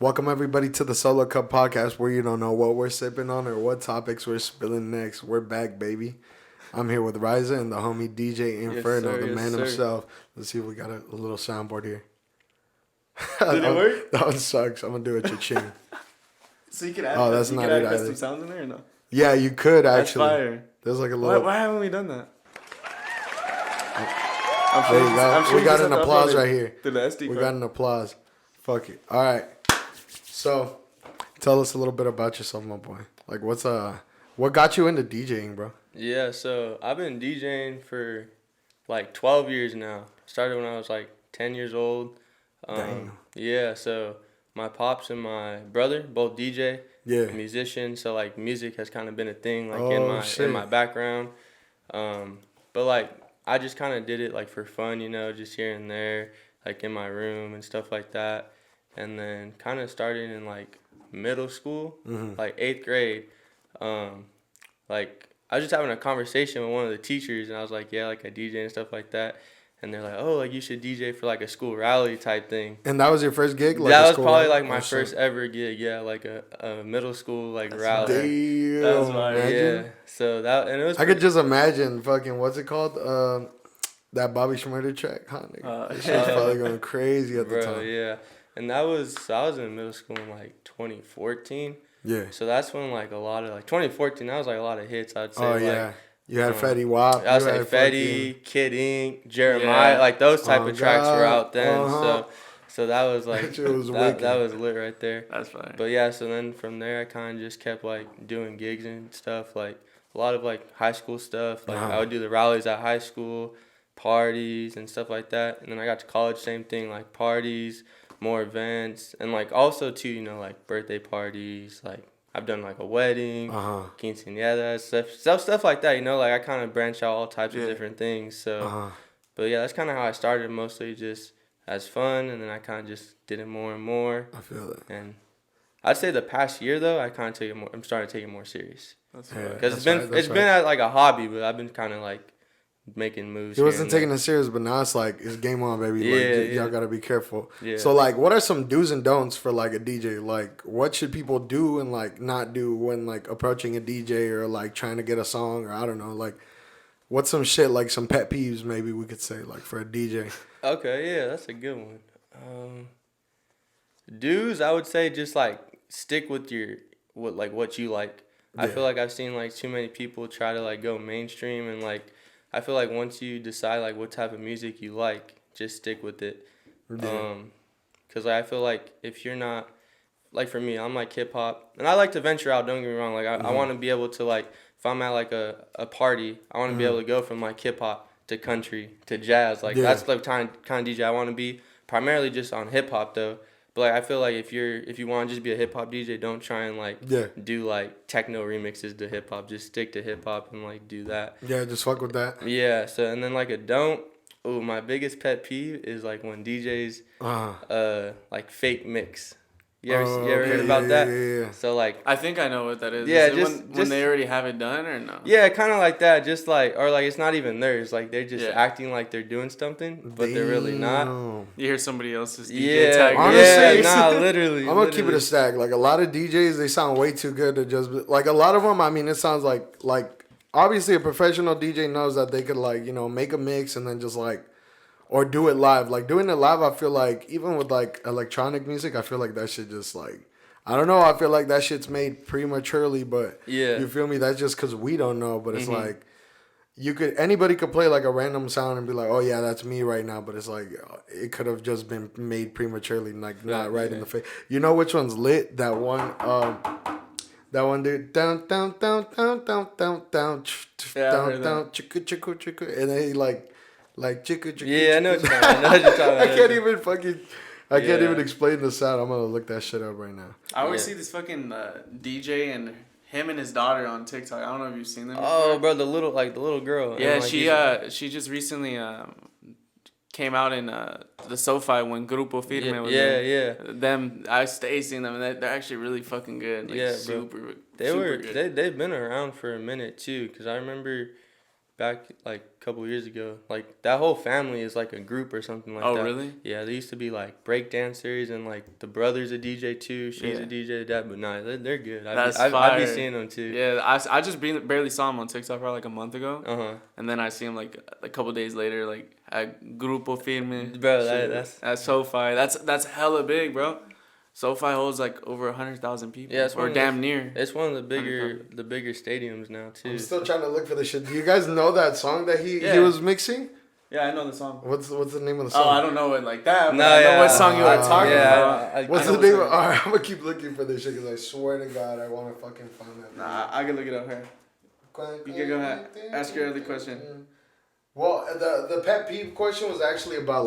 Welcome everybody to the Solo Cup Podcast, where you don't know what we're sipping on or what topics we're spilling next. We're back, baby. I'm here with Riza and the homie DJ Inferno, the man himself. Let's see if we got a little soundboard here. Did it work? That one sucks. I'm gonna do it Ching. So you could add, that's not it either. custom sounds in there or no? Yeah, you could actually. That's fire. There's like a little. Why haven't we done that? There you go. We got an applause right here. To the SD We card. got an applause. Fuck it. All right. So, tell us a little bit about yourself, my boy. Like, what got you into DJing, bro? Yeah, so I've been DJing for like 12 years now. Started when I was like 10 years old. Dang. Yeah, so my pops and my brother both DJ, Yeah. musicians. So like music has kind of been a thing like Shit. in my background. But like I just kind of did it like for fun, just here and there, like in my room and stuff like that. And then kind of started in like middle school, like 8th grade. Like I was just having a conversation with one of the teachers, and I was like, yeah, like I DJ and stuff like that. And they're like, oh, like you should DJ for like a school rally type thing. And that was your first gig? Like that was probably like my first ever gig, yeah, like a middle school like rally. Damn. That's right. Yeah. So that, and it was. I could just imagine fucking, what's it called? That Bobby Schmurder track, huh? That shit was probably going crazy at the time. Yeah. And I was in middle school in like 2014. Yeah. So that's when like a lot of like 2014, that was like a lot of hits, I'd say. Oh, yeah. You had Fetty Wap. I was like Fetty, Kid Ink, Jeremiah, like those type of tracks were out then. So that was like that was lit right there. That's fine. But yeah, so then from there I kind of just kept like doing gigs and stuff, like a lot of like high school stuff. Like I would do the rallies at high school, parties and stuff like that. And then I got to college, same thing, like parties, more events, and like also too, like birthday parties, like I've done like a wedding, quinceañeras, stuff like that, like I kind of branch out all types of different things. So, but yeah, that's kind of how I started, mostly just as fun, and then I kind of just did it more and more. I feel it. And I'd say the past year though, I kind of take it more. I'm starting to take it more serious. That's because it's been at like a hobby, but I've been kind of like making moves. He wasn't taking it serious, but now it's like, it's game on, baby. Like, y'all gotta be careful. Yeah. So like, what are some do's and don'ts for like a DJ? Like, what should people do and like not do when like approaching a DJ or like trying to get a song, or I don't know, like what's some shit, like some pet peeves maybe we could say, like for a DJ? Okay, yeah, that's a good one. Do's, I would say just like stick with what you like. Yeah. I feel like I've seen like too many people try to like go mainstream, and like I feel like once you decide like what type of music you like, just stick with it. Yeah. Cause I feel like if you're not, like for me, I'm like hip hop, and I like to venture out. Don't get me wrong. Like I want to be able to like, if I'm at like a party, I want to be able to go from like hip hop to country to jazz. Like that's the kind of DJ I want to be. Primarily just on hip hop though. But like I feel like if you want to just be a hip hop DJ, don't try and like do like techno remixes to hip hop. Just stick to hip hop and like do that. Yeah, just fuck with that. Yeah. So and then like a don't. Oh, my biggest pet peeve is like when DJs like fake mix. You ever heard about that? Yeah. So like I think I know what that is. Yeah, is when they already have it done or no? Yeah, kind of like that. Just like, or like it's not even theirs. Like they're just acting like they're doing something, but they're really not. You hear somebody else's DJ tag. Honestly, literally. I'm gonna keep it a stack. Like a lot of DJs, they sound way too good to just like a lot of them. I mean, it sounds like obviously a professional DJ knows that they could like make a mix and then just like. Or do it live. Like, doing it live, I feel like, even with, like, electronic music, I feel like that shit just, like... I don't know. I feel like that shit's made prematurely, but... Yeah. You feel me? That's just because we don't know. But it's like... Anybody could play, like, a random sound and be like, oh, yeah, that's me right now. But it's like, it could have just been made prematurely, like, not right in the face. You know which one's lit? That one... That one, dude, down, down, down, down, down, down, down, down, chicka, chicka, chicka. And then he, like chicka chicka. Yeah, I know what you're talking about. I can't even explain the sound. I'm gonna look that shit up right now. I always see this fucking DJ and him and his daughter on TikTok. I don't know if you've seen them. Oh, bro, the little girl. Yeah, like she just recently came out in the SoFi when Grupo Firme was in. Them, I stay seeing them, and they're actually really fucking good. Like, yeah, super, bro. They've been around for a minute too, because I remember back like a couple years ago. Like that whole family is like a group or something like that. Oh, really? Yeah, they used to be like break dancers and like the brother's a DJ too. She's a DJ, dad, but nah, they're good. I'd be seeing them too. Yeah, I just barely saw him on TikTok probably like a month ago. And then I see him like a couple days later like at Grupo Firme. Bro, that's SoFi. That's hella big, bro. SoFi holds like over 100,000 people. Yeah, or damn near. It's one of the bigger stadiums now too. I'm still trying to look for the shit. Do you guys know that song that he was mixing? Yeah, I know the song. What's the name of the song? Oh, I don't know it like that. But No, I know what song you were talking about. What's the name? All right, I'm gonna keep looking for this shit because I swear to God, I want to fucking find that. Nah, I can look it up here. You can go ahead. Ask your other question. Well, the pet peeve question was actually about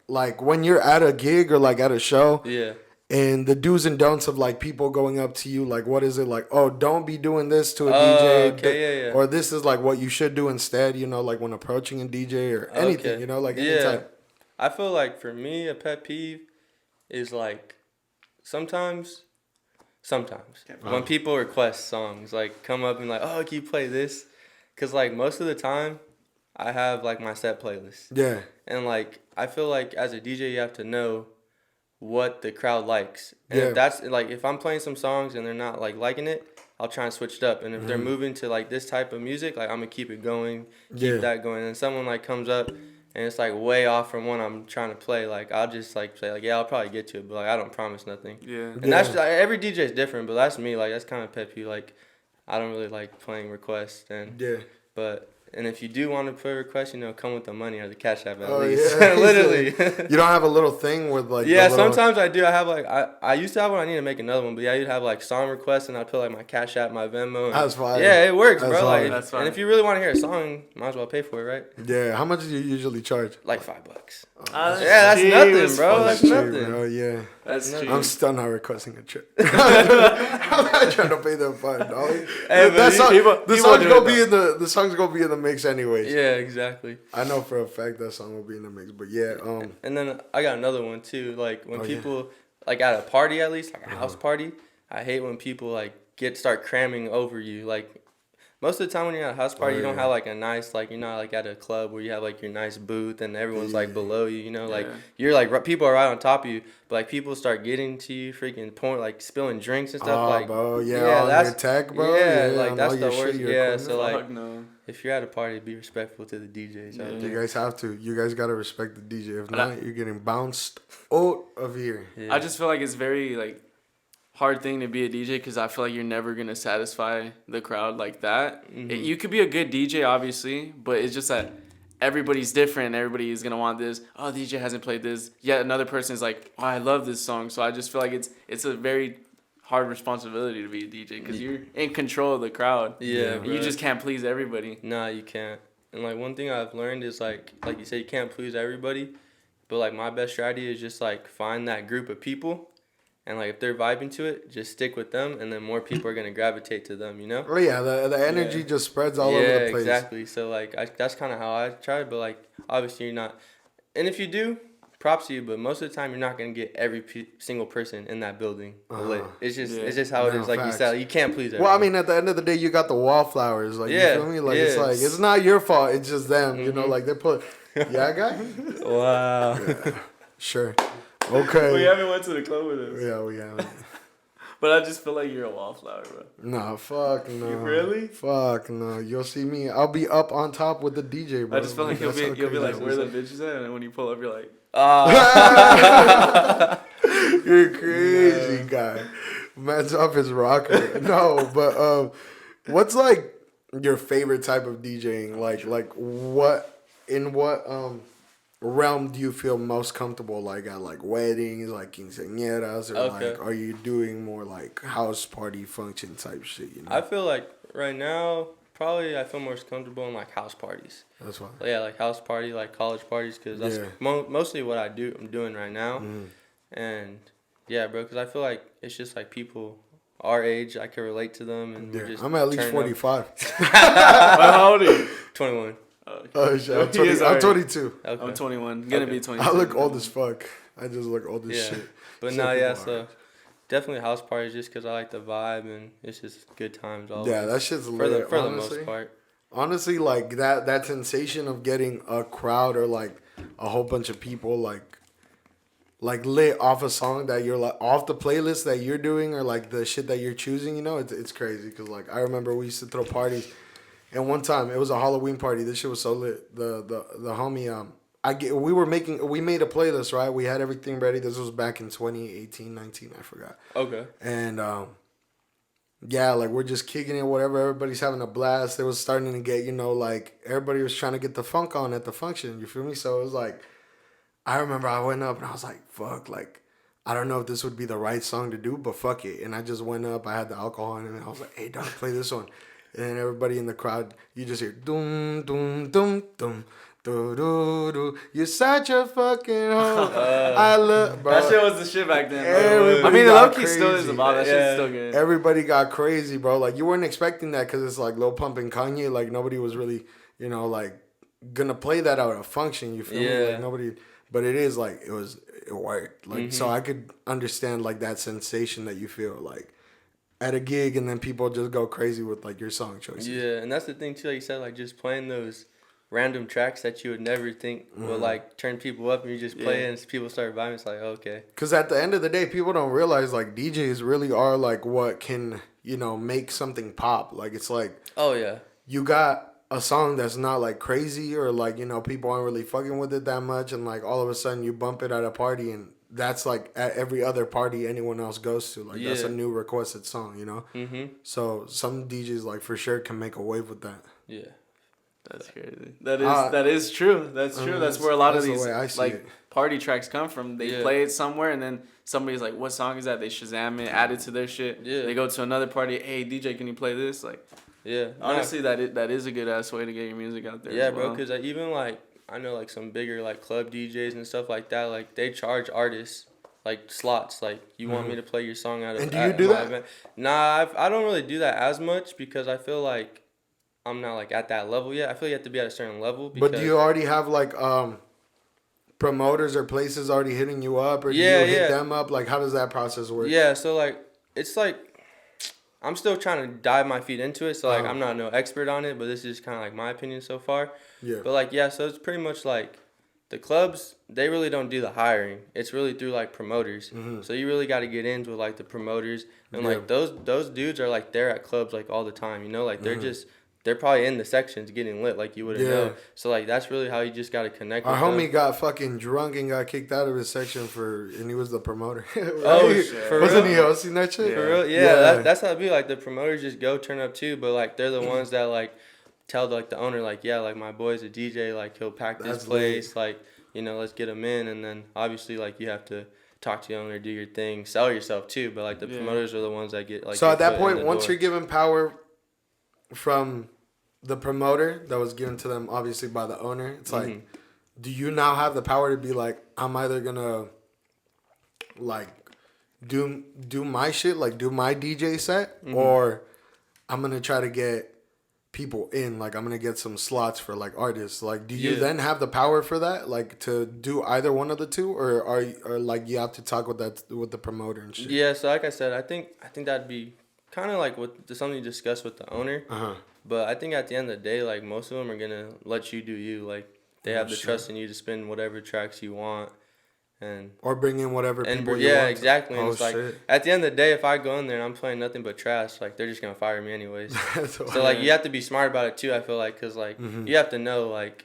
like when you're at a gig or like at a show. Yeah. And the do's and don'ts of like people going up to you, like what is it like? Oh, don't be doing this to a DJ. Okay, yeah. Or this is like what you should do instead. You know, like when approaching a DJ or anything. You know, like anytime. I feel like for me, a pet peeve is like sometimes when people request songs, like come up and like, oh, can you play this? Cause like most of the time, I have like my set playlist. Yeah. And like I feel like as a DJ, you have to know what the crowd likes. And Yeah. if that's like if I'm playing some songs and they're not like liking it, I'll try and switch it up. And if they're moving to like this type of music, like I'm gonna keep it going, keep that going. And someone like comes up and it's like way off from what I'm trying to play, like I'll just like say like, yeah, I'll probably get to it, but like I don't promise nothing. Yeah. And that's like, every DJ is different, but that's me. Like that's kind of pet peeve. Like I don't really like playing requests and if you do want to play a request, you know, come with the money or the cash app at least. Yeah. Literally. You don't have a little thing with like. Yeah, sometimes I do. I have like I used to have one. I need to make another one, but yeah, you'd have like song requests, and I'd put like my cash app, my Venmo. And, that's fine. Yeah, it works, that's bro. fine. Like, that's fine. And if you really want to hear a song, might as well pay for it, right? Yeah. How much do you usually charge? Like $5. Yeah, that's nothing, bro. That's nothing. Bro, yeah. That's cheap. I'm still not requesting a trip. I'm not trying to pay them $5. Hey, the song's gonna be in the mix anyways. Yeah, exactly. I know for a fact that song will be in the mix, but yeah. And then I got another one too. Like when people like at a party, at least like a house party, I hate when people like start cramming over you. Like most of the time when you're at a house party, you don't have like a nice like you're not like at a club where you have like your nice booth and everyone's like below you. You know, like you're like people are right on top of you, but like people start getting to you, freaking pouring like spilling drinks and stuff. Like bro, that's your tech, bro. Yeah, like that's the worst. Yeah, so like. Fuck no. If you're at a party, be respectful to the DJs out there. You guys have to. You guys gotta respect the DJ. If not, you're getting bounced out of here. Yeah. I just feel like it's very like hard thing to be a DJ because I feel like you're never gonna satisfy the crowd like that. You could be a good DJ, obviously, but it's just that everybody's different. Everybody is gonna want this. Oh, the DJ hasn't played this yet. Another person is like, oh, I love this song. So I just feel like it's a very hard responsibility to be a DJ because you're in control of the crowd. Yeah, you just can't please everybody. Nah, you can't. And like one thing I've learned is like you said, you can't please everybody, but like my best strategy is just like find that group of people, and like if they're vibing to it, just stick with them, and then more people are gonna gravitate to them. You know? Oh yeah, the energy just spreads all over the place. Yeah, exactly. So like that's kind of how I try, but like obviously you're not, and if you do, props to you, but most of the time you're not gonna get every single person in that building lit. It's just how it is. Like facts. You said, you can't please everyone. Well, I mean, at the end of the day, you got the wallflowers. Like you feel me? Like it's like it's not your fault. It's just them. You know, like they put. Yeah, guy. Wow. Yeah. Sure. Okay. We haven't went to the club with us. Yeah, we haven't. But I just feel like you're a wallflower, bro. No, fuck no. Really? Fuck no. You'll see me. I'll be up on top with the DJ, bro. I just feel like you'll be like, where the bitches at? And when you pull up, you're like, you're crazy guy. Man's off his rocker. No, but what's like your favorite type of DJing? Like what realm do you feel most comfortable? Like at like weddings, like quinceañeras, or like are you doing more like house party function type shit? You know? I feel like right now probably I feel most comfortable in like house parties. That's fine. Yeah, like house party, like college parties, because that's mostly what I'm doing right now. And yeah, bro, because I feel like it's just like people our age, I can relate to them, and we're just. I'm at least 45. How old are you? 21. Oh shit! I'm 22. Okay. I'm 21. Gonna be 22. I look old as fuck. I just look old as shit. But no, yeah, so definitely house parties just because I like the vibe and it's just good times all that shit's lit. For the most part. honestly, like that sensation of getting a crowd or like a whole bunch of people like lit off a song that you're like off the playlist that you're doing or like the shit that you're choosing, you know, it's crazy because like I remember we used to throw parties, and one time it was a Halloween party. This shit was so lit. The homie we made a playlist, right? We had everything ready. This was back in 2018, 19, I forgot. Okay. And yeah, like we're just kicking it, whatever. Everybody's having a blast. It was starting to get, you know, like everybody was trying to get the funk on at the function. You feel me? So it was like, I remember I went up and I was like, fuck, like, I don't know if this would be the right song to do, but fuck it. And I just went up. I had the alcohol in it. And I was like, hey, dog, play this one. And then everybody in the crowd, you just hear, doom, doom, doom, doom. Do, do, do. You're such a fucking hoe. I love, bro. That shit was the shit back then, bro. I mean, the low-key still is about that shit's still good. Everybody got crazy, bro. Like, you weren't expecting that because it's like Lil Pump and Kanye. Like, nobody was really, you know, like, gonna play that out at a function. You feel me? Like, nobody, but it is like, it worked. Like, so I could understand, like, that sensation that you feel, like, at a gig and then people just go crazy with, like, your song choices. Yeah, and that's the thing, too, like you said, like, just playing those random tracks that you would never think will like turn people up, and you just play it and people start vibing. It's like, okay. Because at the end of the day, people don't realize like DJs really are like what can, you know, make something pop. Like it's like, oh yeah, you got a song that's not like crazy or like, you know, people aren't really fucking with it that much, and like all of a sudden you bump it at a party and that's like at every other party anyone else goes to. Like that's a new requested song, you know? So some DJs like for sure can make a wave with that. Yeah. That's crazy. That is true. That's true. That's where a lot of these like party tracks come from. They play it somewhere, and then somebody's like, "What song is that?" They Shazam it, add it to their shit. Yeah. They go to another party. Hey DJ, can you play this? Like, honestly, that is a good ass way to get your music out there. Yeah, bro. Because even like I know like some bigger like club DJs and stuff like that. Like they charge artists like slots. Like you want me to play your song out of. And do you do that? Event? Nah, I don't really do that as much because I feel like I'm not like at that level yet. I feel you have to be at a certain level. But do you already have like promoters or places already hitting you up, or do you hit them up? Like, how does that process work? Yeah, so like it's like I'm still trying to dive my feet into it. So like I'm not no expert on it, but this is kind of like my opinion so far. Yeah. But like so it's pretty much like the clubs, they really don't do the hiring. It's really through like promoters. So you really got to get into like the promoters, and like those dudes are like there at clubs like all the time. You know, like they're probably in the sections getting lit like you wouldn't know. So, like, that's really how you just got to connect with Our homie got fucking drunk and got kicked out of his section and he was the promoter. Right? Oh, shit. Wasn't he hosting that shit? For real? Yeah. That's how it be. Like, the promoters just go turn up too, but, like, they're the ones that, like, tell, like, the owner, like, yeah, like, my boy's a DJ. Like, he'll pack this place. Lit. Like, you know, let's get him in. And then, obviously, like, you have to talk to the owner, do your thing, sell yourself too. But, like, the promoters are the ones that get, like, so at that point, once you're given power from the promoter that was given to them obviously by the owner, it's like, do you now have the power to be like, I'm either gonna like do my shit, like do my DJ set, or I'm gonna try to get people in, like I'm gonna get some slots for like artists. Like, do you then have the power for that, like to do either one of the two, or like you have to talk with the promoter and shit? Yeah, so like I said, I think that'd be kind of like something you discuss with the owner. But I think at the end of the day, like, most of them are going to let you do you. Like, they have the trust in you to spin whatever tracks you want. Or bring in whatever people you want. Yeah, exactly. And it's like, at the end of the day, if I go in there and I'm playing nothing but trash, like, they're just going to fire me anyways. So, like, you have to be smart about it, too, I feel like. Because, like, you have to know, like,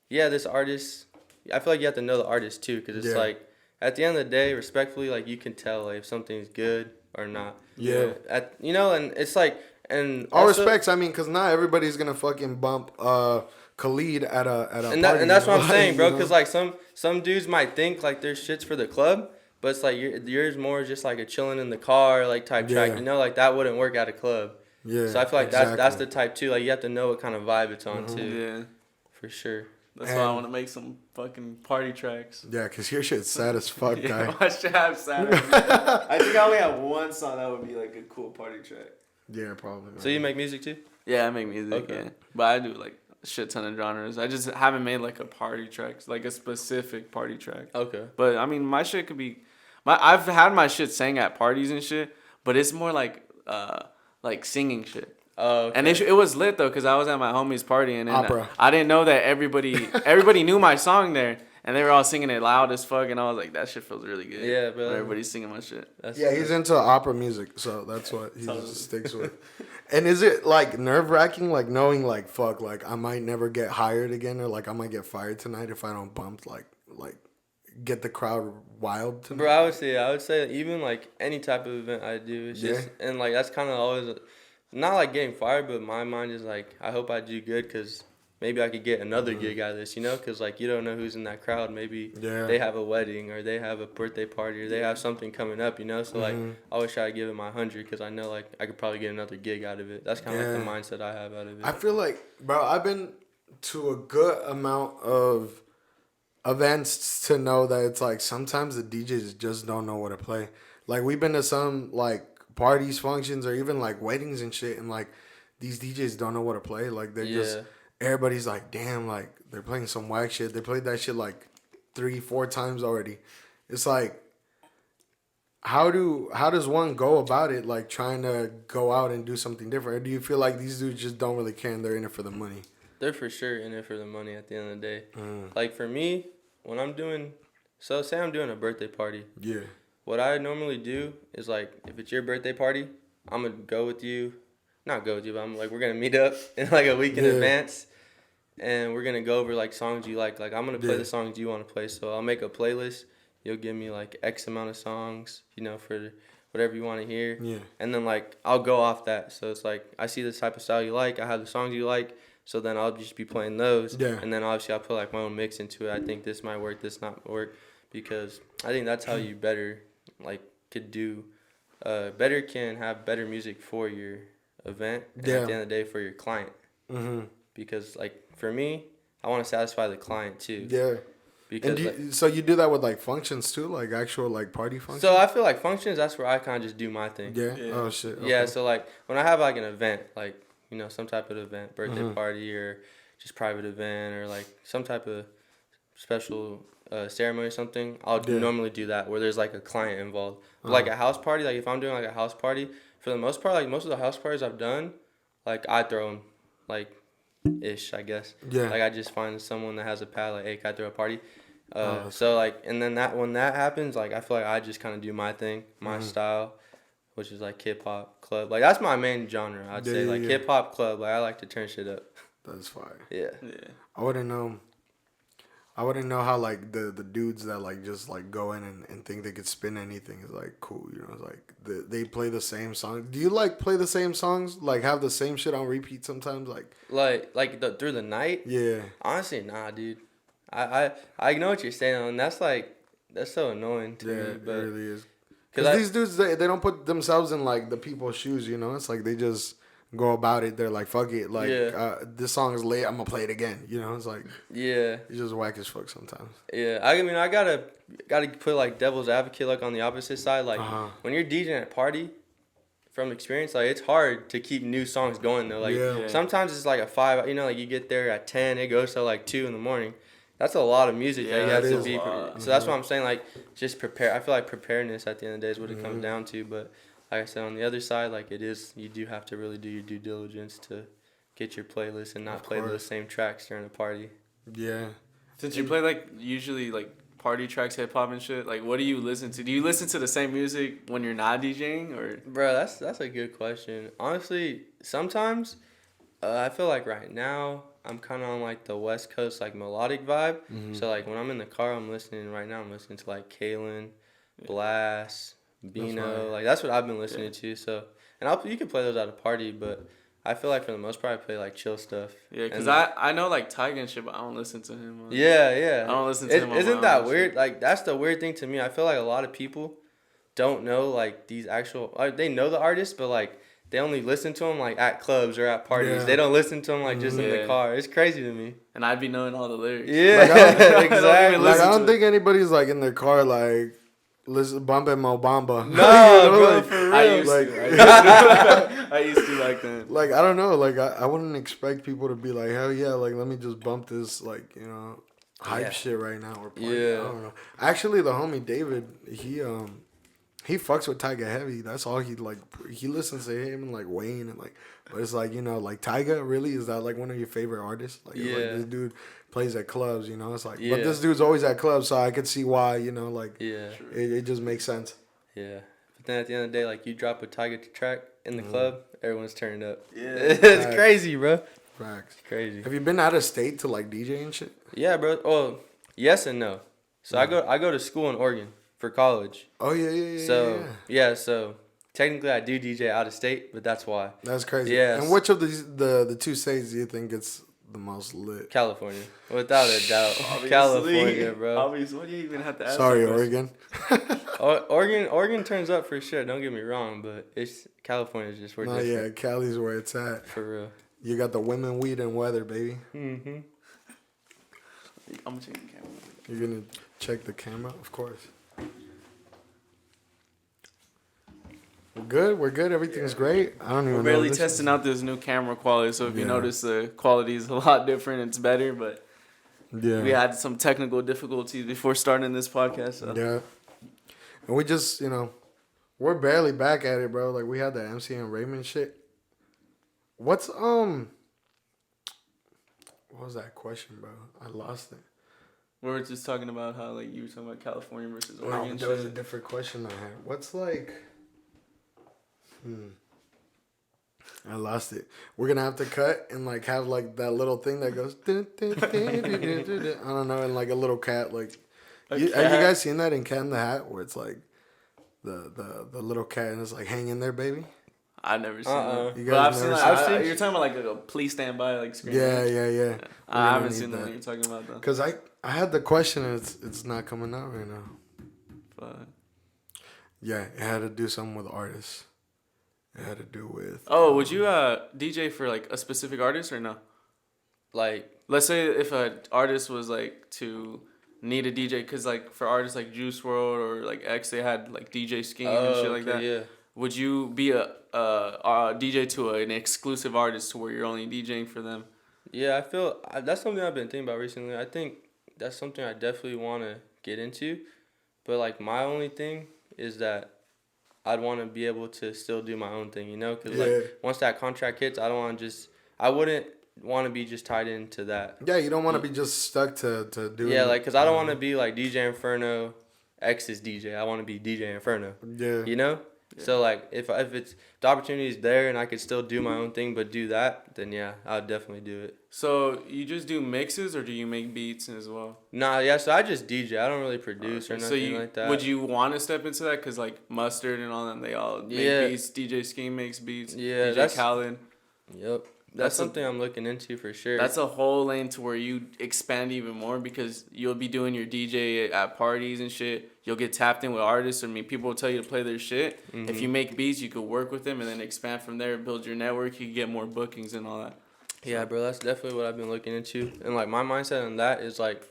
this artist, I feel like you have to know the artist, too. Because it's like, at the end of the day, respectfully, like, you can tell, like, if something's good or not. Yeah. You know, and it's like, and all respects, I mean, because not everybody's gonna fucking bump Khalid at a and party. And that's what I'm saying, bro. Because like some dudes might think like their shit's for the club, but it's like yours more just like a chilling in the car like type track. You know, like that wouldn't work at a club. Yeah. So I feel like that's the type too. Like you have to know what kind of vibe it's on too. Yeah. For sure. That's why I want to make some fucking party tracks. Yeah, because your shit's sad as fuck, guy. I should have sad. I think I only have one song that would be like a cool party track. Yeah, probably. So you make music too? Yeah, I make music, yeah. But I do like a shit ton of genres. I just haven't made like a party track, like a specific party track. Okay. But I mean, my shit could be, I've had my shit sang at parties and shit, but it's more like singing shit. Oh, okay. And it was lit though, cause I was at my homie's party and then Opera. I didn't know that everybody knew my song there, and they were all singing it loud as fuck, and I was like, that shit feels really good. Yeah, bro. When everybody's singing my shit. Yeah, he's into opera music, so that's what he just sticks with. And is it like nerve wracking, like knowing like fuck, like I might never get hired again, or like I might get fired tonight if I don't bump like get the crowd wild tonight? Bro, I would say even like any type of event I do, it's just and like that's kind of always not like getting fired, but my mind is like I hope I do good because maybe I could get another gig out of this, you know? Because like you don't know who's in that crowd. Maybe they have a wedding or they have a birthday party or they have something coming up, you know? So like I always try to give it my 100 because I know like I could probably get another gig out of it. That's kind of like the mindset I have out of it. I feel like, bro, I've been to a good amount of events to know that it's like sometimes the DJs just don't know what to play. Like we've been to some like parties, functions, or even like weddings and shit, and like these DJs don't know what to play. Like they're just everybody's like, damn, like they're playing some whack shit. They played that shit like 3-4 times already. It's like how does one go about it, like trying to go out and do something different? Or do you feel like these dudes just don't really care and they're in it for the money? They're for sure in it for the money at the end of the day. Like for me, when I'm doing, so say I'm doing a birthday party. Yeah. What I normally do is like, if it's your birthday party, I'm gonna go with you. Not go with you, but I'm like, we're gonna meet up in like a week in advance, and we're gonna go over like songs you like. Like I'm gonna play the songs you want to play. So I'll make a playlist. You'll give me like X amount of songs, you know, for whatever you want to hear. Yeah. And then like I'll go off that. So it's like I see the type of style you like. I have the songs you like. So then I'll just be playing those. Yeah. And then obviously I'll put like my own mix into it. I think this might work, this not work, because I think that's how you better like could do, better can have better music for your event and at the end of the day for your client. Because like for me, I want to satisfy the client too. Yeah. Because and so you do that with like functions too, like actual like party functions? So I feel like functions, that's where I kind of just do my thing. Yeah. Oh shit. Okay. Yeah. So like when I have like an event, like, you know, some type of event, birthday party or just private event or like some type of special ceremony or something, I'll normally do that where there's like a client involved. But like a house party, like if I'm doing like a house party, for the most part, like most of the house parties I've done, like I throw them like ish, I guess. Yeah. Like I just find someone that has a pad, like, hey, can I throw a party? So like, and then when that happens, like I feel like I just kind of do my thing, my style, which is like hip hop, club. Like that's my main genre. I'd say like hip hop, club. Like I like to turn shit up. That's fire. Yeah. I wouldn't know how like the dudes that like just like go in and think they could spin anything is like cool. You know, it's like they play the same song. Do you like play the same songs? Like have the same shit on repeat sometimes? Through the night? Yeah. Honestly, nah, dude. I know what you're saying, and that's so annoying to me. But it really is. Because these dudes, they don't put themselves in like the people's shoes. You know, it's like they just go about it. They're like, fuck it. Like this song is late. I'm gonna play it again. You know, it's like it's just whack as fuck sometimes. Yeah, I mean, I gotta put like devil's advocate like on the opposite side. Like when you're DJing at a party, from experience, like it's hard to keep new songs going though. Like sometimes it's like a 5. You know, like you get there at 10, it goes till like 2 in the morning. That's a lot of music that you have to be. So that's what I'm saying. Like, just prepare. I feel like preparedness at the end of the day is what it comes down to. But like I said, on the other side, like it is, you do have to really do your due diligence to get your playlist and not play those same tracks during a party. Yeah. Since you play like usually like party tracks, hip hop and shit, like what do you listen to? Do you listen to the same music when you're not DJing or? Bro, that's a good question. Honestly, sometimes I feel like right now I'm kind of on like the West Coast like melodic vibe. So like when I'm in the car, I'm listening to like Kalen, Blast, Bino. Like that's what I've been listening to. So you can play those at a party, but I feel like for the most part I play like chill stuff. Yeah, because I know like Tyga and shit, but I don't listen to him. Yeah. I don't listen to him. Isn't that weird? Like that's the weird thing to me. I feel like a lot of people don't know like these actual. Like, they know the artists, but like they only listen to them like at clubs or at parties. Yeah. They don't listen to them like just in the car. It's crazy to me. And I'd be knowing all the lyrics. Yeah, like, exactly. Like I don't think anybody's like in their car like bumping Mo Bamba. No, bro, like, for real. I used to like that. Like I don't know. Like I wouldn't expect people to be like, hell yeah, like let me just bump this like hype shit right now or party. I don't know. Actually, the homie David, he he fucks with Tyga heavy. That's all he like. He listens to him and like Wayne and like. But it's like, you know, like Tyga, really, is that like one of your favorite artists? Like, it's like this dude plays at clubs, you know. It's like, but this dude's always at clubs, so I could see why, you know, like it just makes sense. Yeah, but then at the end of the day, like you drop a Tyga track in the club, everyone's turning up. Yeah, it's crazy, bro. Facts. It's crazy. Have you been out of state to like DJ and shit? Yeah, bro. Well, yes and no. So I go to school in Oregon for college. Oh yeah. So technically I do DJ out of state, but that's why. That's crazy. Yeah. And which of the two states do you think gets the most lit? California, without a doubt. California, bro. Obviously, what do you even have to ask? Sorry, Oregon. Oregon turns up for sure. Don't get me wrong, but it's California's just where. Yeah, Cali's where it's at. For real. You got the women, weed, and weather, baby. I'm gonna check the camera. You're gonna check the camera, of course. We're good. Everything's great. I don't even know. We're barely testing out this new camera quality, so if you notice the quality is a lot different, it's better, but we had some technical difficulties before starting this podcast. So. Yeah. And we just, you know, we're barely back at it, bro. Like, we had the MC and Raymond shit. What was that question, bro? I lost it. We were just talking about how, like, you were talking about California versus Oregon. No, there was a different question I had. What's like... I lost it. We're gonna have to cut and like have like that little thing that goes. I don't know, and like a little cat. Like, have you guys seen that in Cat in the Hat, where it's like the little cat and it's like, hang in there, baby. I've never seen that. You guys I've seen. You're talking about like a please stand by like screen. Yeah. I haven't seen the one you're talking about though. Cause I had the question and it's not coming out right now. But yeah, it had to do something with artists. It had to do with. Oh, would you DJ for like a specific artist or no? Like, let's say if an artist was like to need a DJ, cause like for artists like Juice WRLD or like X, they had like DJ Scheme and shit like that. Yeah. Would you be a DJ to an exclusive artist to where you're only DJing for them? Yeah, I feel that's something I've been thinking about recently. I think that's something I definitely want to get into, but like my only thing is that I'd want to be able to still do my own thing, you know? Because, like, once that contract hits, I wouldn't want to be just tied into that. Yeah, you don't want to be just stuck to doing. Yeah, like, because I don't want to be, like, DJ Inferno, X's DJ. I want to be DJ Inferno. Yeah. You know? Yeah. So, like, if the opportunity is there and I could still do my own thing but do that, then, yeah, I'd definitely do it. So, you just do mixes or do you make beats as well? Nah, yeah, so I just DJ. I don't really produce or nothing like that. Would you want to step into that? Because, like, Mustard and all them, they all make beats. DJ Scheme makes beats. Yeah, DJ Khaled. Yep. That's something I'm looking into for sure. That's a whole lane to where you expand even more because you'll be doing your DJ at parties and shit. You'll get tapped in with artists. I mean, people will tell you to play their shit. Mm-hmm. If you make beats, you could work with them and then expand from there, build your network. You can get more bookings and all that. Yeah, bro, that's definitely what I've been looking into. And, like, my mindset on that is, like,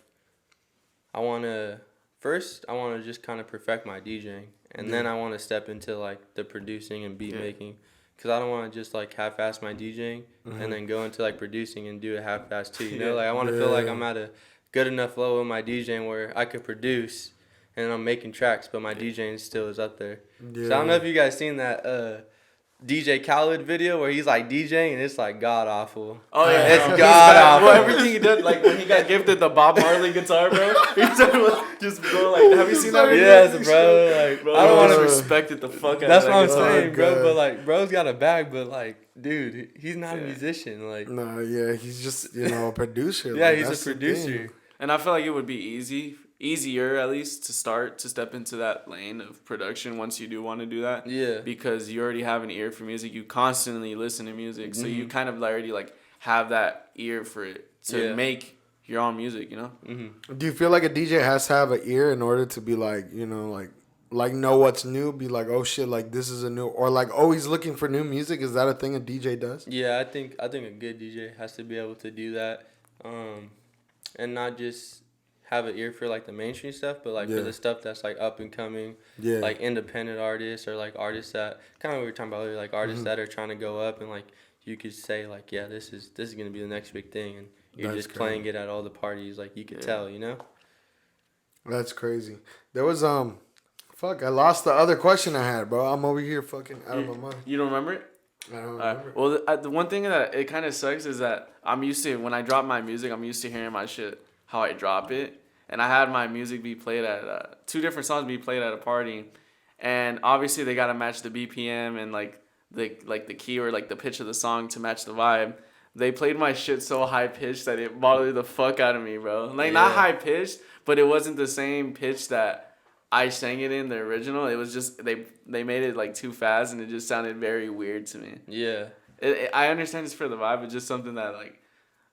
I want to just kind of perfect my DJing. And then I want to step into, like, the producing and beat making. Because I don't want to just, like, half-ass my DJing and then go into, like, producing and do it half-ass too, you know? Like, I want to feel like I'm at a good enough level in my DJing where I could produce and I'm making tracks, but my DJing still is up there. Yeah. So I don't know if you guys seen that DJ Khaled video where he's, like, DJing and it's, like, god-awful. Oh, yeah. It's god-awful. Well, everything he did, like, when he got gifted the Bob Marley guitar, bro, he's just going, like, have you seen that video? Yes, bro. Like, bro, I don't want to respect it the fuck out of That's that what I'm guitar. saying, bro. But, like, bro's got a bag, but, like, dude, he's not a musician. Like, no, yeah, he's just, you know, a producer. Yeah, like, he's a producer. And I feel like it would be easier at least to step into that lane of production once you do want to do that. Yeah. Because you already have an ear for music. You constantly listen to music. So you kind of already like have that ear for it to make your own music, you know? Mm-hmm. Do you feel like a DJ has to have an ear in order to be like, you know, like know what's new, be like, oh shit, like this is a new, or like always looking for new music? Is that a thing a DJ does? Yeah, I think a good DJ has to be able to do that. And not just have an ear for like the mainstream stuff, but like for the stuff that's like up and coming, like independent artists or like artists that kind of what we were talking about earlier, like artists that are trying to go up and like you could say like, yeah, this is gonna be the next big thing, and you're just playing it at all the parties, like you could tell, you know. That's crazy. There was Fuck, I lost the other question I had, bro. I'm over here fucking out of my mind. You don't remember it? I don't remember. Well, the one thing that it kind of sucks is that I'm used to, when I drop my music, I'm used to hearing my shit, how I drop it. And I had my music be played at, 2 different songs be played at a party. And obviously they got to match the BPM and like the key or like the pitch of the song to match the vibe. They played my shit so high pitched that it bothered the fuck out of me, bro. Like, not high pitched, but it wasn't the same pitch that I sang it in the original. It was just they made it like too fast, and it just sounded very weird to me. Yeah. I understand it's for the vibe. It's just something that like,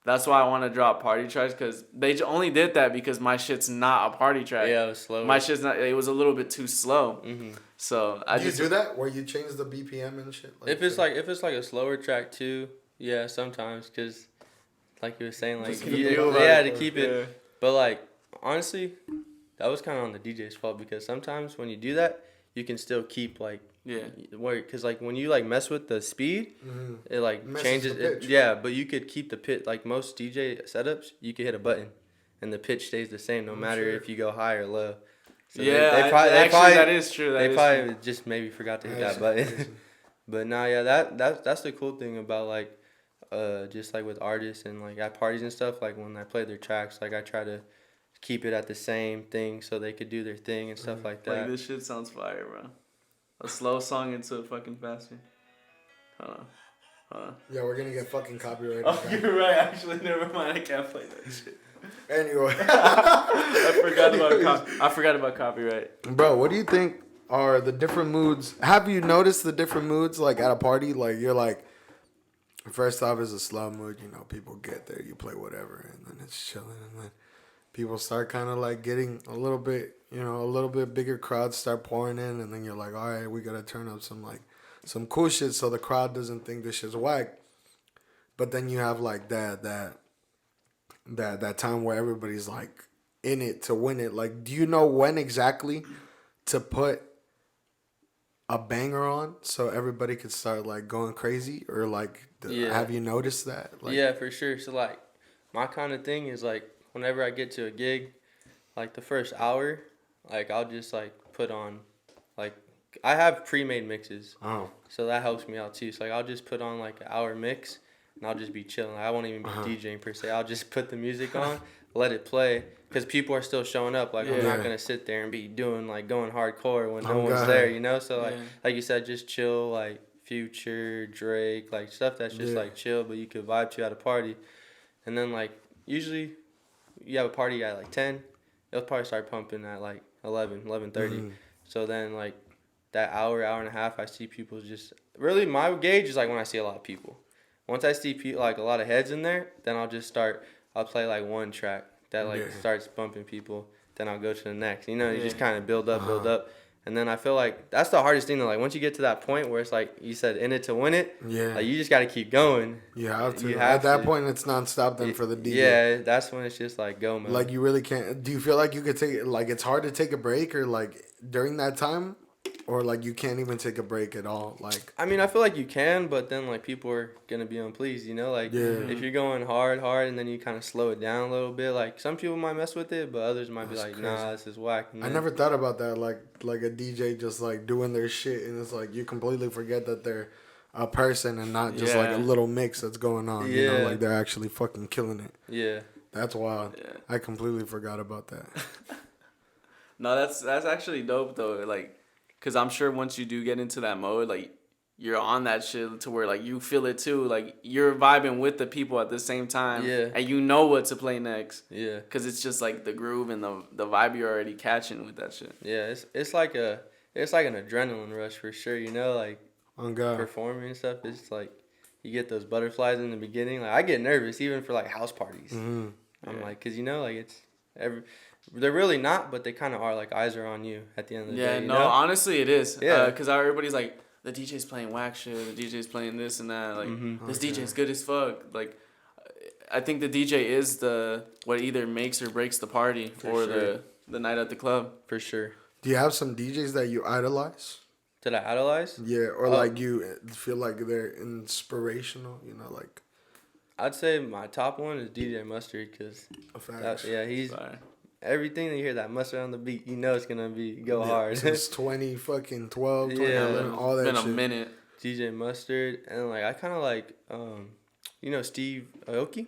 that's why I want to drop party tracks, because they only did that because my shit's not a party track. Yeah, it was slow. My shit's not. It was a little bit too slow. Mm-hmm. So I just do that where you change the BPM and shit. If it's like a slower track too, yeah, sometimes, because like you were saying, like to keep it. Yeah. But like honestly, that was kind of on the DJ's fault, because sometimes when you do that, you can still keep like because like when you like mess with the speed, it like messes changes it. But you could keep the pitch. Like most DJ setups, you could hit a button, and the pitch stays the same no matter if you go high or low. So they probably that is true. They probably just maybe forgot to hit that button. But now, that's the cool thing about like, just like with artists and like at parties and stuff. Like when I play their tracks, like I try to keep it at the same thing so they could do their thing and stuff like that. Like, this shit sounds fire, bro. A slow song into a fucking faster. Hold on. Yeah, we're gonna get fucking copyrighted. Oh, you're right. Actually, never mind. I can't play that shit. Anyway, I forgot about copyright. Bro, what do you think are the different moods? Have you noticed the different moods like at a party? Like you're like, first off is a slow mood. You know, people get there, you play whatever, and then it's chilling, and then people start kind of like getting a little bit bigger. Crowds start pouring in, and then you're like, all right, we gotta turn up some cool shit so the crowd doesn't think this shit's whack. But then you have like that time where everybody's like in it to win it. Like, do you know when exactly to put a banger on so everybody could start like going crazy, or like have you noticed that? Like, yeah, for sure. So like my kind of thing is like whenever I get to a gig, like the first hour, like I'll just like put on like I have pre-made mixes. Oh. So that helps me out too. So like I'll just put on like an hour mix and I'll just be chilling. Like, I won't even be DJing per se. I'll just put the music on, let it play, because people are still showing up. Like I'm not gonna sit there and be doing like going hardcore when no one's there, you know. So like you said, just chill, like Future, Drake, like stuff that's just like chill, but you could vibe to at a party. And then like usually you have a party at like 10, it'll probably start pumping at like 11:30. So then like that hour and a half, I see people just really, my gauge is like when I see a lot of people. Once I see like a lot of heads in there, then I'll play like one track that like starts bumping people. Then I'll go to the next. You know, you just kind of build up. And then I feel like that's the hardest thing though. Like once you get to that point where it's like you said, in it to win it. Yeah. Like you just got to keep going. You have to. At that point, it's nonstop then for the DJ. Yeah, that's when it's just like go, man. Like you really can't. Do you feel like you could take like it's hard to take a break or like during that time? Or, like, you can't even take a break at all? Like, I mean, I feel like you can, but then, like, people are going to be unpleased, you know? Like, if you're going hard, and then you kind of slow it down a little bit, like, some people might mess with it, but others might be like, crazy. Nah, this is whack. I never thought about that, like a DJ just, like, doing their shit, and it's like you completely forget that they're a person and not just, like, a little mix that's going on, you know? Like, they're actually fucking killing it. Yeah. That's wild. Yeah. I completely forgot about that. No, that's actually dope, though, like... Because I'm sure once you do get into that mode, like, you're on that shit to where, like, you feel it, too. Like, you're vibing with the people at the same time. Yeah. And you know what to play next. Yeah. Because it's just, like, the groove and the vibe you're already catching with that shit. Yeah, it's like an adrenaline rush for sure, you know? Like, performing and stuff, it's like, you get those butterflies in the beginning. Like, I get nervous even for, like, house parties. Mm-hmm. I'm like, because, you know, like, it's... They're really not, but they kind of are. Like, eyes are on you at the end of the day. Yeah, no, honestly, it is. Yeah. Because everybody's like, the DJ's playing whack shit, the DJ's playing this and that. Like, this DJ's good as fuck. Like, I think the DJ is what either makes or breaks the party or the night at the club. For sure. Do you have some DJs that you idolize? Did I idolize? Yeah, or like you feel like they're inspirational, you know, like. I'd say my top one is DJ Mustard because, he's... Fire. everything that you hear that mustard on the beat, you know it's gonna go hard. Since 2012, 20, Yeah. all that Been a shit. minute. DJ Mustard, and like I kind of like you know Steve Aoki,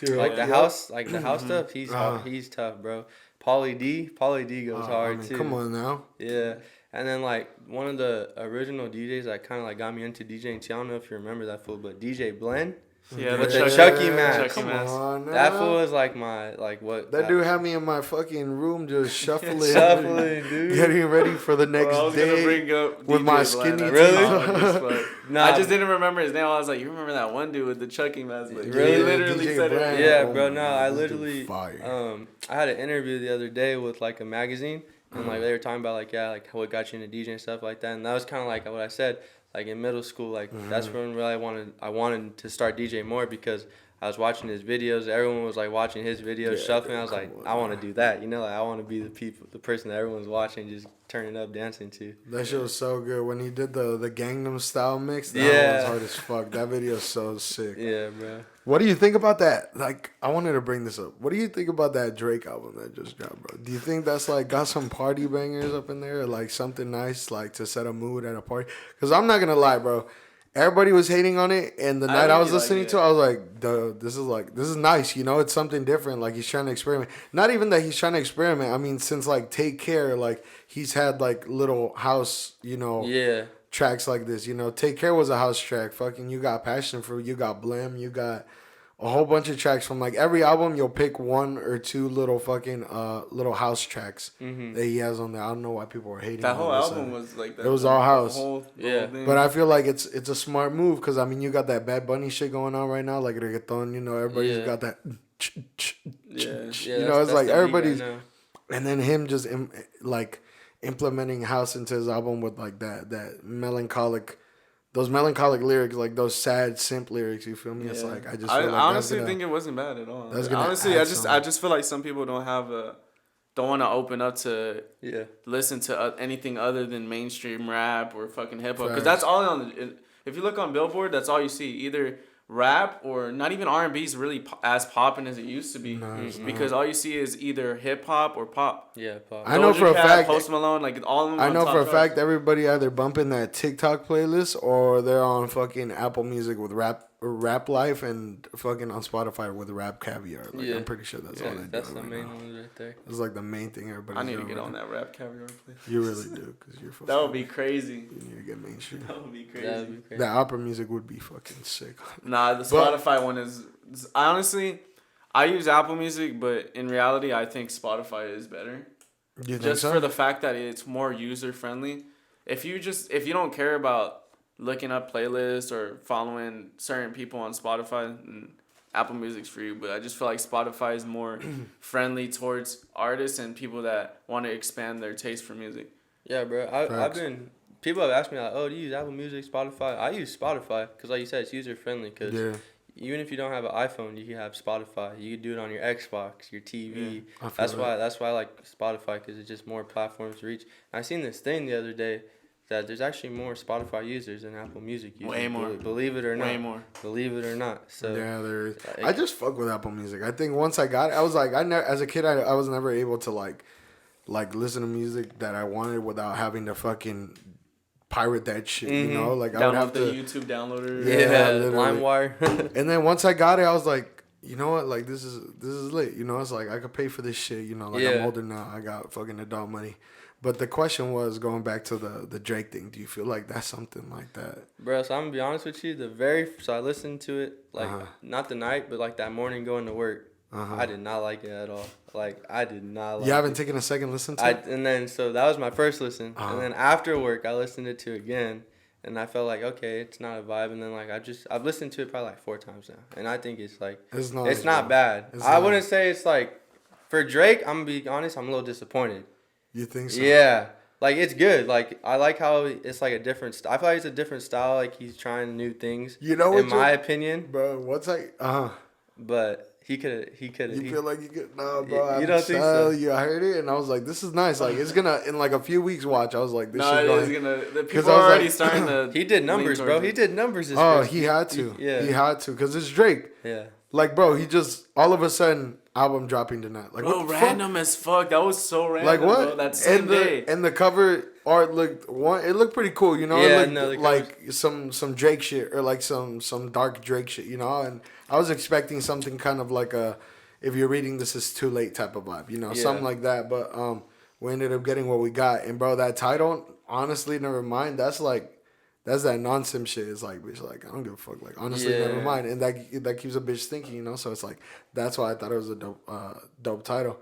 Yeah. the house stuff. He's tough, bro. Pauly D goes hard too. Come on now. Yeah, and then like one of the original DJs that kind of like got me into DJing too. I don't know if you remember that fool, but DJ Blend. Yeah, With the Chucky mask. Come on now. That fool was like my what. That dude had me in my fucking room just shuffling, dude. getting ready for the next Bro, I was day gonna bring up with DJ my Bland. skinny That's Really? hard as fuck. Nah, I just didn't remember his name. I was like, you remember that one dude with the Chucky mask? Like, Really? He literally DJ said Bland. it. Yeah, Oh bro. my No, God, I this dude literally. fire. I had an interview the other day with like a magazine, and like they were talking about like what got you into DJ and stuff like that, and that was kind of like what I said. Like in middle school, like that's when really I wanted to start DJ more because I was watching his videos. Everyone was like watching his videos, shuffling. I was like, I want to do that. You know, like I want to be the person that everyone's watching, just turning up, dancing to. That shit was so good. When he did the Gangnam Style mix, that Yeah. was hard as fuck. That video is so sick. Yeah, bro. What do you think about that? Like, I wanted to bring this up. What do you think about that Drake album that just dropped, bro? Do you think that's like got some party bangers up in there, or like something nice, like to set a mood at a party? Because I'm not gonna lie, bro. Everybody was hating on it, and the night I was really listening like to it, I was like, duh, this is nice, you know? It's something different. Like, he's trying to experiment. Not even that he's trying to experiment. I mean, since, like, Take Care, like, he's had, like, little house, you know, Yeah. tracks like this, you know? Take Care was a house track. Fucking, you got Passion Fruit, you got Blim, you got a whole bunch of tracks from, like, every album, you'll pick one or two little fucking, little house tracks that he has on there. I don't know why people were hating That on whole this, album was like that. It was all house. The whole thing. But I feel like it's a smart move because, I mean, you got that Bad Bunny shit going on right now, like reggaeton, you know, everybody's got that, Yeah. you know, it's like the beat everybody's, right now. and then him just, like, implementing house into his album with, like, that melancholic, those melancholic lyrics, like those sad, simp lyrics, you feel me? It's like, I just feel like I honestly think it wasn't bad at all. that's gonna Honestly, add I just feel like some people don't want to open up to Yeah. listen to anything other than mainstream rap or fucking hip hop, because Facts. that's all if you look on Billboard, that's all you see, either rap or not even R&B is really as popping as it used to be, because all you see is either hip hop or pop. Yeah, pop. I know Doja for a Cat, fact. Post Malone, like all of them. I on know top for a charts. fact everybody either bumping that TikTok playlist or they're on fucking Apple Music with Rap Life and fucking on Spotify with Rap Caviar. Like, I'm pretty sure that's all they do. That's the right main now. ones right there. It's like the main thing everybody's I need to doing get right on now. that Rap Caviar, please. You really do, because you're fucking. That would be crazy. You need to get mainstream. That would be crazy. That'd be crazy. That opera music would be fucking sick. Nah, the Spotify one is. Honestly, I use Apple Music, but in reality, I think Spotify is better. You think Just so? for the fact that it's more user friendly. If you don't care about looking up playlists or following certain people on Spotify, Apple Music's for you. But I just feel like Spotify is more friendly towards artists and people that want to expand their taste for music. Yeah, bro. People have asked me like, oh, do you use Apple Music, Spotify? I use Spotify because, like you said, it's user friendly. Because even if you don't have an iPhone, you can have Spotify. You can do it on your Xbox, your TV. Yeah, that's why I like Spotify, because it's just more platforms to reach. And I seen this thing the other day that there's actually more Spotify users than Apple Music users. Way more. Believe it or not. Way more. Believe it or not. So yeah, there is. I just fuck with Apple Music. I think once I got it, I was like, as a kid, I was never able to like listen to music that I wanted without having to fucking pirate that shit, you know? Like, I would have the to YouTube downloader. Yeah, LimeWire. And then once I got it, I was like, you know what? Like, this is lit. You know, it's like I could pay for this shit. You know, like I'm older now. I got fucking adult money. But the question was, going back to the Drake thing, do you feel like that's something like that? Bro, so I'm gonna be honest with you. So I listened to it like not the night, but like that morning going to work. I did not like it at all. Like, I did not like it. You haven't taken a second listen to it? And then, so that was my first listen. And then after work, I listened to it again. And I felt like, okay, it's not a vibe. And then, like, I've listened to it probably like 4 times now. And I think it's like, it's not bad. I wouldn't say it's like, for Drake, I'm going to be honest, I'm a little disappointed. You think so? Yeah. Like, it's good. Like, I like how it's like a different style. I feel like it's a different style. Like, he's trying new things. You know what? In my opinion. Bro, what's like, But he could. You feel like you could? Nah, bro. You don't think so? I heard it and I was like, this is nice. Like, it's gonna in like a few weeks. Watch. I was like, this No, is it is going. gonna. The people are already starting to. He did numbers, bro. He did numbers. Oh, he had to. Yeah. He had to because it's Drake. Yeah. Like, bro, he just all of a sudden album dropping tonight. Like, bro, what the random fuck? as fuck. That was so random. Like what? Bro. That same day. And the cover art looked it looked pretty cool, you know. Yeah, it looked like some Drake shit or like some dark Drake shit, you know. And I was expecting something kind of like a, if you're reading this is too late type of vibe, you know, something like that. But we ended up getting what we got, and bro, that title, honestly, never mind. That's that nonsense shit. It's like, bitch, like I don't give a fuck. Like honestly, never mind. And that keeps a bitch thinking, you know. So it's like that's why I thought it was a dope title.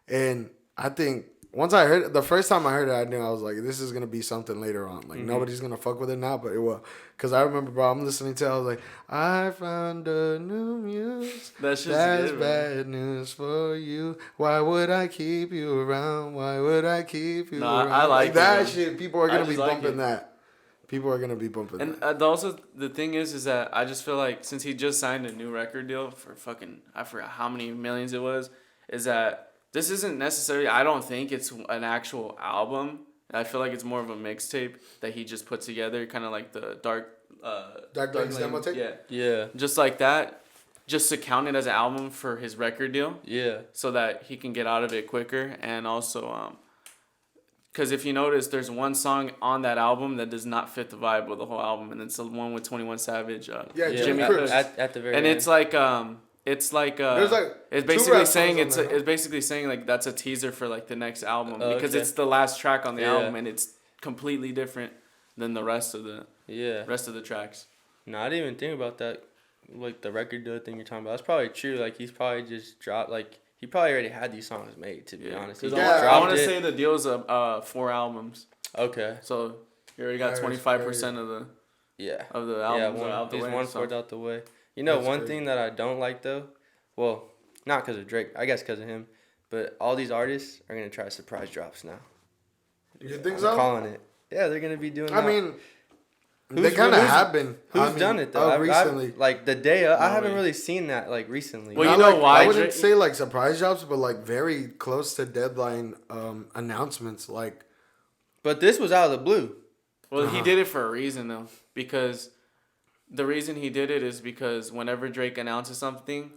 And I think once I heard it, the first time I heard it, I knew I was like, this is gonna be something later on. Like nobody's gonna fuck with it now, but it will. Cause I remember, bro, I'm listening to it, I was like, I found a new muse. That's good, bad news for you. Why would I keep you around? Why would I keep you around? I like that shit. People are gonna be bumping that. People are gonna be bumping that. And also the thing is that I just feel like since he just signed a new record deal for fucking, I forgot how many millions it was, is that this isn't necessarily, I don't think it's an actual album. I feel like it's more of a mixtape that he just put together, kind of like the Dark Lane's demo tape? Yeah. Just like that, just to count it as an album for his record deal. Yeah. So that he can get out of it quicker, and also because if you notice, there's one song on that album that does not fit the vibe of the whole album, and it's the one with 21 Savage. Jimmy at the very and end. it's like There's like it's basically saying it's basically saying like that's a teaser for like the next album because it's the last track on the album, and it's completely different than the rest of the tracks. No, I didn't even think about that, like the record deal thing you're talking about. That's probably true. Like he's probably just dropped, like he probably already had these songs made, to be honest. I want to say the deal's 4 albums. Okay. So you already got 25% of the albums out the way. He's 1/4 out the way. You know, one thing that I don't like though, well, not because of Drake, I guess because of him, but all these artists are gonna try surprise drops now. You think so? I'm calling it. Yeah, they're gonna be doing that. I mean, they kind of have been. Who's done it though? Recently, like the day I haven't really seen that like recently. Well, you know why? I wouldn't say like surprise drops, but like very close to deadline announcements. Like, but this was out of the blue. Well, he did it for a reason though, because the reason he did it is because whenever Drake announces something,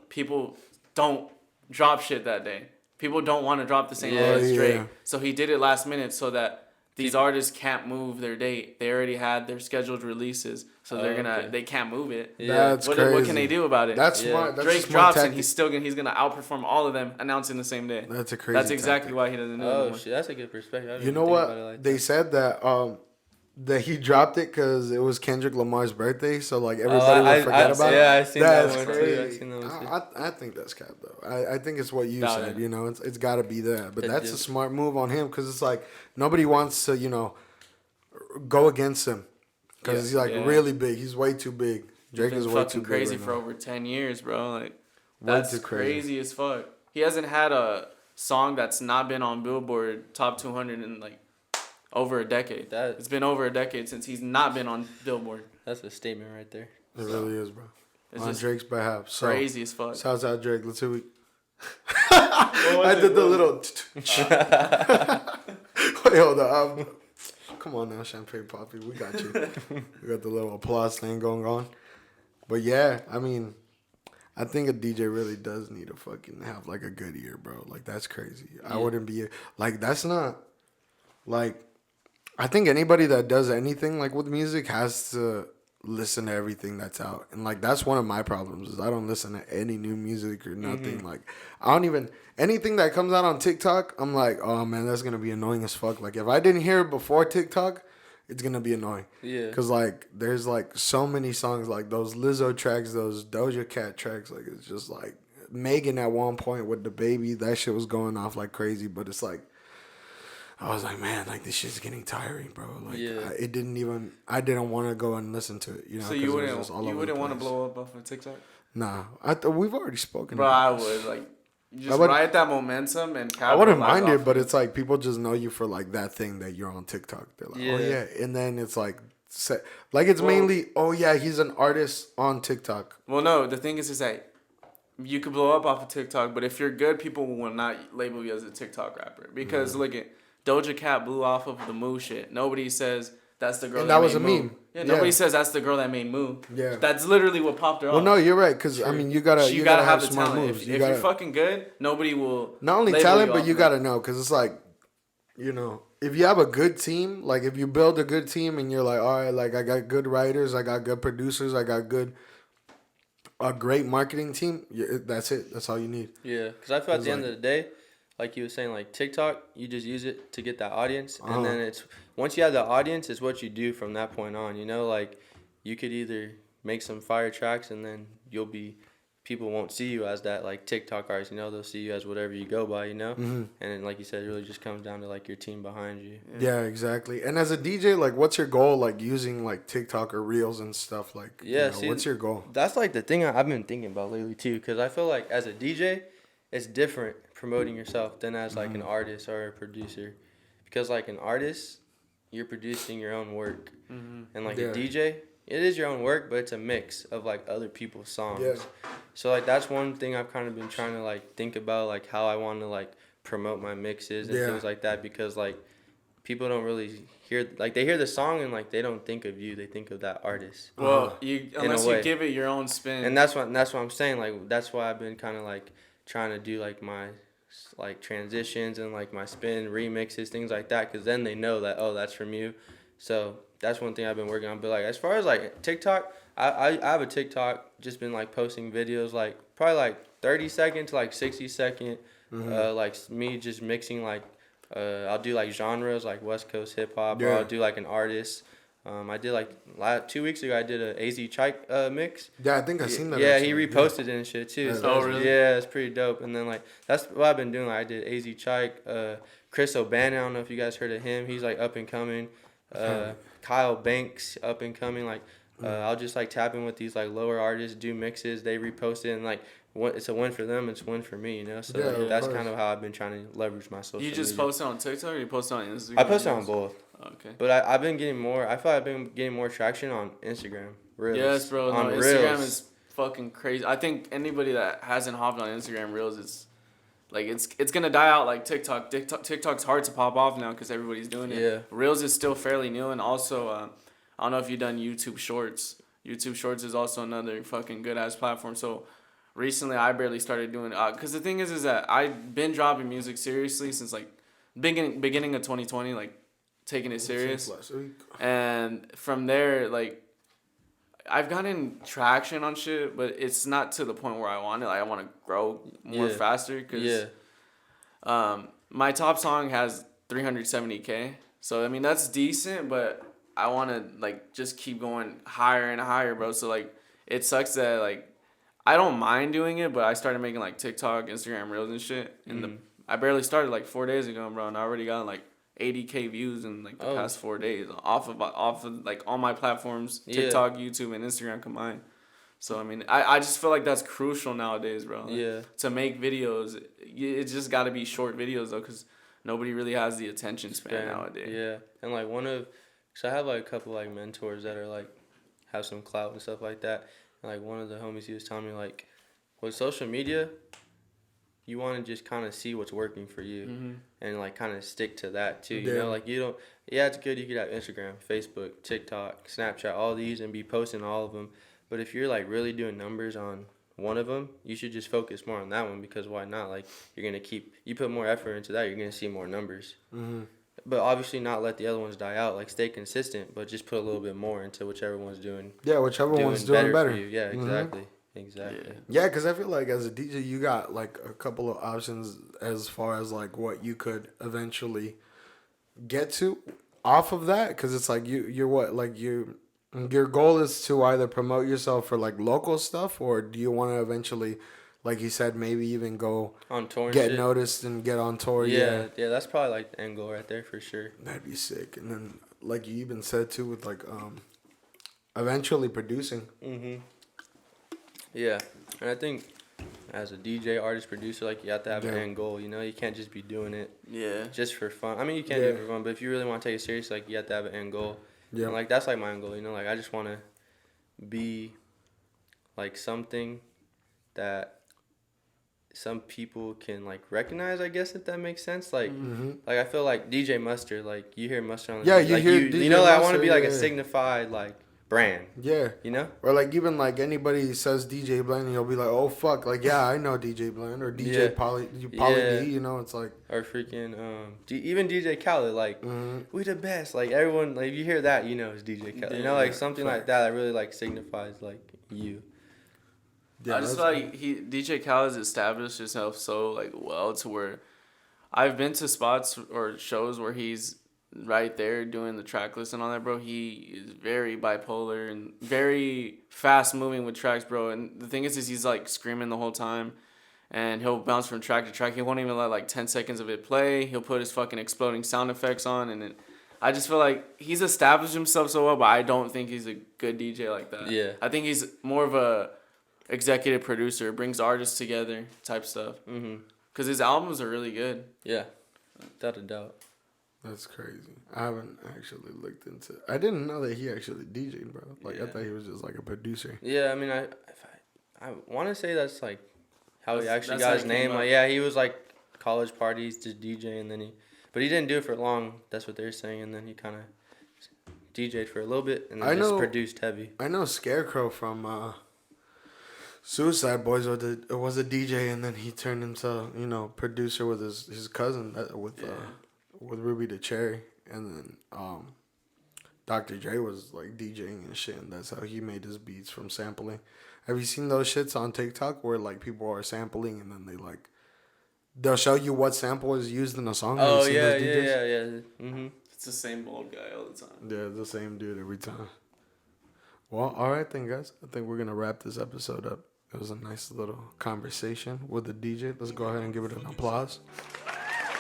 people don't drop shit that day. People don't want to drop the same day as Drake. So he did it last minute so that these artists can't move their date. They already had their scheduled releases, so they can't move it. Yeah. That's crazy. What can they do about it? That's smart. That's Drake drops and he's gonna outperform all of them announcing the same day. That's a crazy. That's exactly why he doesn't do it. Oh shit, that's a good perspective. You know what? They said that he dropped it because it was Kendrick Lamar's birthday, so like everybody would forget about it. Yeah, I seen that's that one crazy. too. I think that's cap though. I think it's what you said. You know, it's got to be that. But that's a smart move on him because it's like nobody wants to go against him because he's like really big. He's way too big. Drake is way too big. Crazy right for now. over 10 years, bro. Like that's crazy as fuck. He hasn't had a song that's not been on Billboard Top 200 in like over a decade. It's been over a decade since he's not been on Billboard. That's a statement right there. It really is, bro. It's on Drake's behalf. So, crazy as fuck. Shouts out Drake. Let's see I did the little. Wait, hold on. Come on now, Champagne Poppy. We got you. We got the little applause thing going on. But yeah, I mean, I think a DJ really does need to fucking have like a good ear, bro. Like that's crazy. I wouldn't be like that's not like. I think anybody that does anything like with music has to listen to everything that's out. And like that's one of my problems is I don't listen to any new music or nothing. Like I don't even anything that comes out on TikTok, I'm like, oh man, that's gonna be annoying as fuck. Like if I didn't hear it before TikTok, it's gonna be annoying. Yeah. Cause like there's like so many songs like those Lizzo tracks, those Doja Cat tracks, like it's just like Megan at one point with the baby, that shit was going off like crazy, but it's like I was like, man, like this shit's getting tiring, bro. Like, I didn't want to go and listen to it, you know. So you wouldn't want to blow up off of TikTok? Nah, we've already spoken. Bro, I would like just ride that momentum and. I wouldn't mind it, but it's like people just know you for like that thing that you're on TikTok. They're like, oh yeah, and then it's like, it's mainly, oh yeah, he's an artist on TikTok. Well, no, the thing is that. You could blow up off of TikTok, but if you're good, people will not label you as a TikTok rapper because look at. Doja Cat blew off of the Moo shit. Nobody says that's the girl And that was made a Move. meme. Yeah, nobody says that's the girl that made Move. Yeah. That's literally what popped her off. Well, no, you're right. Because, I mean, you gotta have the smart talent. moves. If you're fucking good, nobody will. Not only talent, but you gotta know. Because it's like, if you have a good team, like if you build a good team and you're like, all right, like I got good writers, I got good producers, I got a great marketing team, that's it. That's all you need. Yeah, because I feel at the end of the day, like you were saying, like TikTok, you just use it to get that audience, and then it's once you have the audience, it's what you do from that point on. Like you could either make some fire tracks, and then people won't see you as that like TikTok artist. They'll see you as whatever you go by. And then like you said, it really just comes down to like your team behind you. Yeah, exactly. And as a DJ, like, what's your goal? Like using like TikTok or Reels and stuff. Like, what's your goal? That's like the thing I've been thinking about lately too, because I feel like as a DJ, it's different promoting yourself than as like an artist or a producer, because like an artist, you're producing your own work, and like a DJ, it is your own work, but it's a mix of like other people's songs. Yeah. So like that's one thing I've kind of been trying to like think about, like how I want to like promote my mixes and things like that, because like people don't really hear, like they hear the song and like they don't think of you, they think of that artist. Well, unless you give it your own spin. And that's what I'm saying. Like that's why I've been kind of like trying to do like my like transitions and like my spin remixes, things like that, because then they know that, oh, that's from you. So that's one thing I've been working on. But like as far as like TikTok, I have a TikTok, just been like posting videos like probably like 30-second to like 60-second, like me just mixing like I'll do like genres like West Coast hip hop, or I'll do like an artist. I did like 2 weeks ago. I did a AZ Chike mix. Yeah, I think I seen that. Yeah, he reposted it and shit too. So really? Yeah, it's pretty dope. And then like that's what I've been doing. Like, I did AZ Chike, Chris O'Bannon. I don't know if you guys heard of him. He's like up and coming. Kyle Banks, up and coming. Like I'll just like tap in with these like lower artists, do mixes. They repost it, and like it's a win for them. It's a win for me. So like, that's kind of how I've been trying to leverage my social. You just media. post it on TikTok, or you post it on Instagram? I post it on both. Okay. But I've been getting more. I feel like I've been getting more traction on Instagram. Reels. Yes, bro. On No, Reels. Instagram is fucking crazy. I think anybody that hasn't hopped on Instagram Reels is like it's gonna die out like TikTok. TikTok's hard to pop off now because everybody's doing it. Yeah. Reels is still fairly new, and also I don't know if you've done YouTube Shorts. YouTube Shorts is also another fucking good ass platform. So recently I barely started doing it because the thing is that I've been dropping music seriously since like beginning of 2020, like taking it serious. And from there, like I've gotten traction on shit, but it's not to the point where I want it. Like I want to grow more faster because my top song has 370K. So I mean that's decent, but I want to like just keep going higher and higher, bro. So like it sucks that like I don't mind doing it, but I started making like TikTok, Instagram Reels and shit. And I barely started like 4 days ago, bro, and I already got like 80K views in like the past 4 days off of like all my platforms, TikTok, YouTube, and Instagram combined. So I mean, I just feel like that's crucial nowadays, bro. Like, to make videos, it's just got to be short videos though, because nobody really has the attention span nowadays. Yeah, and like so I have like a couple like mentors that are like have some clout and stuff like that. And like one of the homies, he was telling me like, with social media, you want to just kind of see what's working for you and like kind of stick to that too. You know, like you don't. Yeah, it's good. You could have Instagram, Facebook, TikTok, Snapchat, all these, and be posting all of them. But if you're like really doing numbers on one of them, you should just focus more on that one, because why not? Like you're gonna you put more effort into that, you're gonna see more numbers. But obviously not let the other ones die out. Like stay consistent, but just put a little bit more into whichever one's doing. Yeah, whichever one's doing better. For you. Yeah, exactly. Exactly. Yeah, because I feel like as a DJ, you got like a couple of options as far as like what you could eventually get to off of that. Because it's like you're what, like your goal is to either promote yourself for like local stuff, or do you want to eventually, like you said, maybe even go on tour, get noticed and get on tour. Yeah, that's probably like the end goal right there for sure. That'd be sick. And then like you even said too, with like eventually producing. Yeah, and I think as a DJ, artist, producer, like you have to have an end goal. You know, you can't just be doing it just for fun. I mean, you can do it for fun, but if you really want to take it serious, like you have to have an end goal. Yeah, and like that's like my end goal. You know, like I just want to be like something that some people can like recognize, I guess, if that makes sense. Like, Mm-hmm. I feel like DJ Mustard, like you hear Mustard on the Yeah, beat, you like, hear you DJ know, like, I want to Mustard, be like yeah. a signified like brand. Yeah. You know? Or like even like anybody says DJ Blend, and you'll be like, oh fuck, like yeah, I know DJ Blend or DJ Yeah. Polly Yeah. D. You know, it's like Or freaking even DJ Khaled, like we the best. Like everyone, like if you hear that, you know it's DJ Khaled. You know, like something like that really like signifies like you. yeah, I just feel like DJ Khaled's established himself so like well to where I've been to spots or shows where he's right there doing the track list and all that, bro. He is very bipolar and very fast moving with tracks, bro. And the thing is he's like screaming the whole time, and he'll bounce from track to track. He won't even let like 10 seconds of it play. He'll put his fucking exploding sound effects on, and I just feel like he's established himself so well, but I don't think he's a good DJ like that. Yeah. I think he's more of a executive producer, brings artists together type stuff. Because his albums are really good. Yeah, without a doubt. that's crazy. I haven't actually looked into. I didn't know that he actually DJ'd, bro. Like I thought he was just like a producer. Yeah, I mean, I want to say that's like how he actually that's got how his it name. came Like, up. yeah, he was like college parties, just DJ, and then but he didn't do it for long. That's what they're saying, and then he kind of DJ'd for a little bit, and then just produced heavy. I know Scarecrow from Suicide Boys was a DJ, and then he turned into producer with his cousin with Ruby the Cherry, and then Dr. Dre was like DJing and shit, and that's how he made his beats from sampling. Have you seen those shits on TikTok where like people are sampling and then they'll show you what sample is used in a song? Oh yeah. Mm-hmm. It's the same bald guy all the time. Yeah, the same dude every time. Well, all right then, guys. I think we're gonna wrap this episode up. It was a nice little conversation with the DJ. Let's go ahead and give it an applause.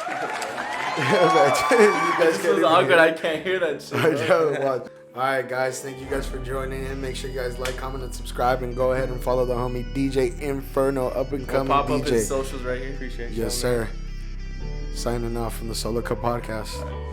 You guys This was awkward. I can't hear that shit. I know. Watch. All right, guys. Thank you guys for joining in. Make sure you guys like, comment, and subscribe, and go ahead and follow the homie DJ Inferno, up and coming Pop up DJ. his socials right here. Appreciate you. Yes, sir. Signing off from the Solo Cup Podcast.